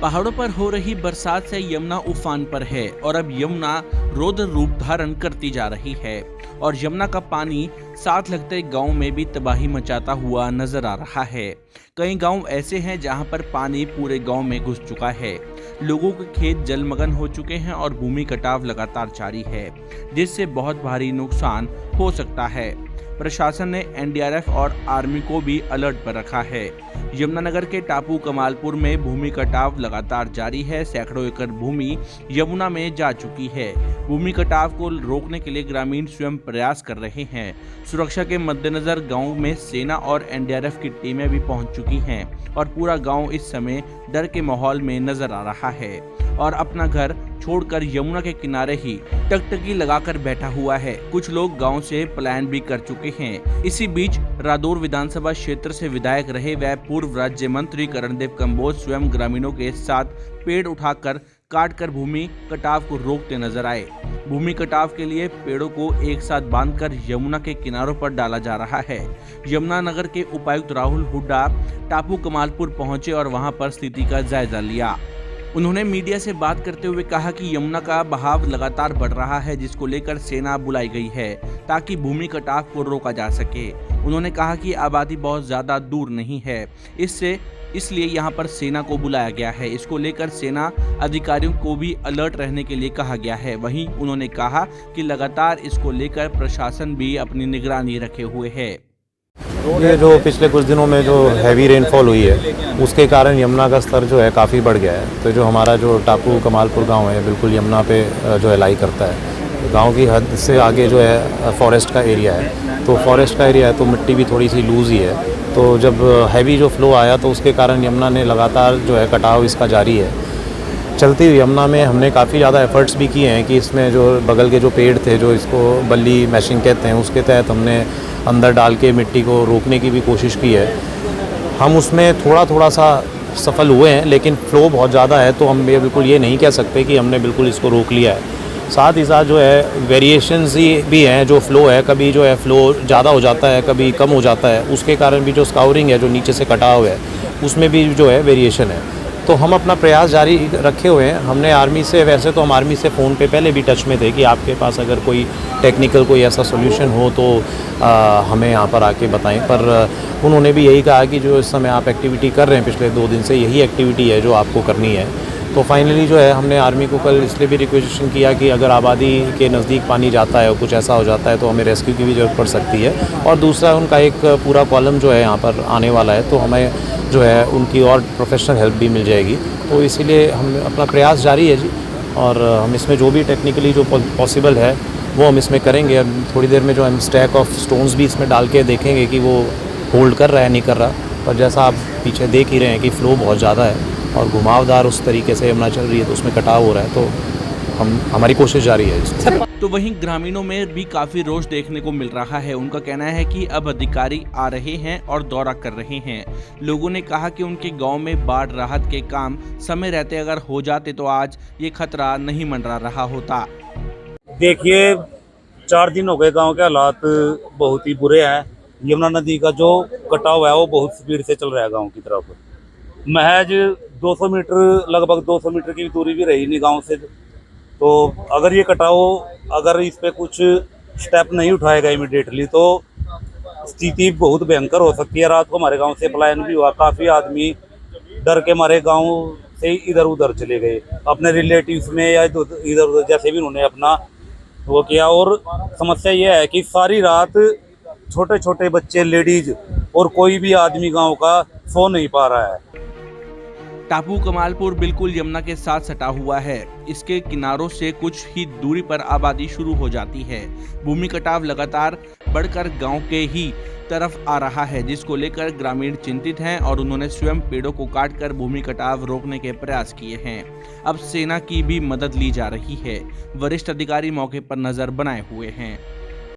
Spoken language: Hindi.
पहाड़ों पर हो रही बरसात से यमुना उफान पर है और अब यमुना रौद्र रूप धारण करती जा रही है और यमुना का पानी साथ लगते गांव में भी तबाही मचाता हुआ नजर आ रहा है। कई गांव ऐसे हैं जहां पर पानी पूरे गांव में घुस चुका है। लोगों के खेत जलमग्न हो चुके हैं और भूमि कटाव लगातार जारी है, जिससे बहुत भारी नुकसान हो सकता है। प्रशासन ने एनडीआरएफ और आर्मी को भी अलर्ट पर रखा है। यमुनानगर के टापू कमालपुर में भूमि कटाव लगातार जारी है। सैकड़ों एकड़ भूमि यमुना में जा चुकी है। भूमि कटाव को रोकने के लिए ग्रामीण स्वयं प्रयास कर रहे हैं। सुरक्षा के मद्देनजर गांव में सेना और एनडीआरएफ की टीमें भी पहुंच चुकी हैं और पूरा गांव इस समय डर के माहौल में नजर आ रहा है और अपना घर छोड़कर यमुना के किनारे ही टकटकी लगाकर बैठा हुआ है। कुछ लोग गांव से पलायन भी कर चुके हैं। इसी बीच रादौर विधानसभा क्षेत्र से विधायक रहे व पूर्व राज्य मंत्री करणदेव कंबोज स्वयं ग्रामीणों के साथ पेड़ उठाकर काटकर भूमि कटाव को रोकते नजर आए। भूमि कटाव के लिए पेड़ों को एक साथ बांधकर यमुना के किनारों पर डाला जा रहा है। यमुनानगर के उपायुक्त राहुल हुड्डा टापू कमालपुर पहुंचे और वहां पर स्थिति का जायजा लिया। उन्होंने मीडिया से बात करते हुए कहा कि यमुना का बहाव लगातार बढ़ रहा है, जिसको लेकर सेना बुलाई गई है ताकि भूमि कटाव को रोका जा सके। उन्होंने कहा कि आबादी बहुत ज्यादा दूर नहीं है, इसलिए यहाँ पर सेना को बुलाया गया है। इसको लेकर सेना अधिकारियों को भी अलर्ट रहने के लिए कहा गया है। वहीं उन्होंने कहा कि लगातार इसको लेकर प्रशासन भी अपनी निगरानी रखे हुए है। ये जो पिछले कुछ दिनों में जो हैवी रेनफॉल हुई है उसके कारण यमुना का स्तर जो है काफ़ी बढ़ गया है। तो जो हमारा जो टापू कमालपुर गांव है बिल्कुल यमुना पे जो है लाई करता है। गांव की हद से आगे जो है फॉरेस्ट का एरिया है, तो फॉरेस्ट का एरिया है तो मिट्टी भी थोड़ी सी लूज़ ही है। तो जब हैवी जो फ्लो आया तो उसके कारण यमुना ने लगातार जो है कटाव इसका जारी है। चलती हुई यमुना में हमने काफ़ी ज़्यादा एफर्ट्स भी किए हैं कि इसमें जो बगल के जो पेड़ थे जो इसको बल्ली मैशिंग कहते हैं उसके तहत हमने अंदर डाल के मिट्टी को रोकने की भी कोशिश की है। हम उसमें थोड़ा सा सफल हुए हैं, लेकिन फ़्लो बहुत ज़्यादा है तो हम बिल्कुल ये नहीं कह सकते कि हमने बिल्कुल इसको रोक लिया है। साथ ही साथ जो है वेरिएशंस भी हैं, जो फ़्लो है कभी जो है फ़्लो ज़्यादा हो जाता है कभी कम हो जाता है, उसके कारण भी जो स्काउरिंग है जो नीचे से कटाव है उसमें भी जो है वेरिएशन है। तो हम अपना प्रयास जारी रखे हुए हैं। हमने आर्मी से, वैसे तो हम आर्मी से फ़ोन पे पहले भी टच में थे कि आपके पास अगर कोई टेक्निकल कोई ऐसा सॉल्यूशन हो तो हमें यहाँ पर आके बताएं, पर उन्होंने भी यही कहा कि जो इस समय आप एक्टिविटी कर रहे हैं पिछले 2 दिन से यही एक्टिविटी है जो आपको करनी है। तो फाइनली जो है हमने आर्मी को कल इसलिए भी रिक्वेस्ट किया कि अगर आबादी के नज़दीक पानी जाता है और कुछ ऐसा हो जाता है तो हमें रेस्क्यू की भी ज़रूरत पड़ सकती है। और दूसरा उनका एक पूरा कॉलम जो है यहाँ पर आने वाला है तो हमें जो है उनकी और प्रोफेशनल हेल्प भी मिल जाएगी। तो इसीलिए हम अपना प्रयास जारी है जी, और हम इसमें जो भी टेक्निकली जो पॉसिबल है वो हम इसमें करेंगे। अब थोड़ी देर में जो हम स्टैक ऑफ स्टोन्स भी इसमें डाल के देखेंगे कि वो होल्ड कर रहा है नहीं कर रहा। पर जैसा आप पीछे देख ही रहे हैं कि फ़्लो बहुत ज़्यादा है और घुमावदार उस तरीके से यमुना चल रही है तो उसमें कटाव हो रहा है, तो हमारी कोशिश जारी है। तो वहीं ग्रामीणों में भी काफी रोष देखने को मिल रहा है। उनका कहना है कि अब अधिकारी आ रहे हैं और दौरा कर रहे हैं। लोगों ने कहा कि उनके गांव में बाढ़ राहत के काम समय रहते अगर हो जाते तो आज ये खतरा नहीं मंडरा रहा होता। देखिए 4 दिन हो गए, गांव के हालात बहुत ही बुरे हैं। यमुना नदी का जो कटाव है वो बहुत स्पीड से चल रहा है गाँव की तरफ। महज 200 मीटर, लगभग 200 मीटर की दूरी भी रही नहीं गाँव से। तो अगर ये कटाव, अगर इस पे कुछ स्टेप नहीं उठाएगा इमीडिएटली तो स्थिति बहुत भयंकर हो सकती है। रात को हमारे गांव से पलायन भी हुआ, काफ़ी आदमी डर के हमारे गांव से इधर उधर चले गए अपने रिलेटिव्स में या इधर उधर, जैसे भी उन्होंने अपना वो किया। और समस्या ये है कि सारी रात छोटे छोटे बच्चे, लेडीज और कोई भी आदमी गाँव का सो नहीं पा रहा है। टापू कमालपुर बिल्कुल यमुना के साथ सटा हुआ है। इसके किनारों से कुछ ही दूरी पर आबादी शुरू हो जाती है। भूमि कटाव लगातार बढ़कर गांव के ही तरफ आ रहा है, जिसको लेकर ग्रामीण चिंतित हैं और उन्होंने स्वयं पेड़ों को काटकर भूमि कटाव रोकने के प्रयास किए हैं। अब सेना की भी मदद ली जा रही है। वरिष्ठ अधिकारी मौके पर नजर बनाए हुए हैं।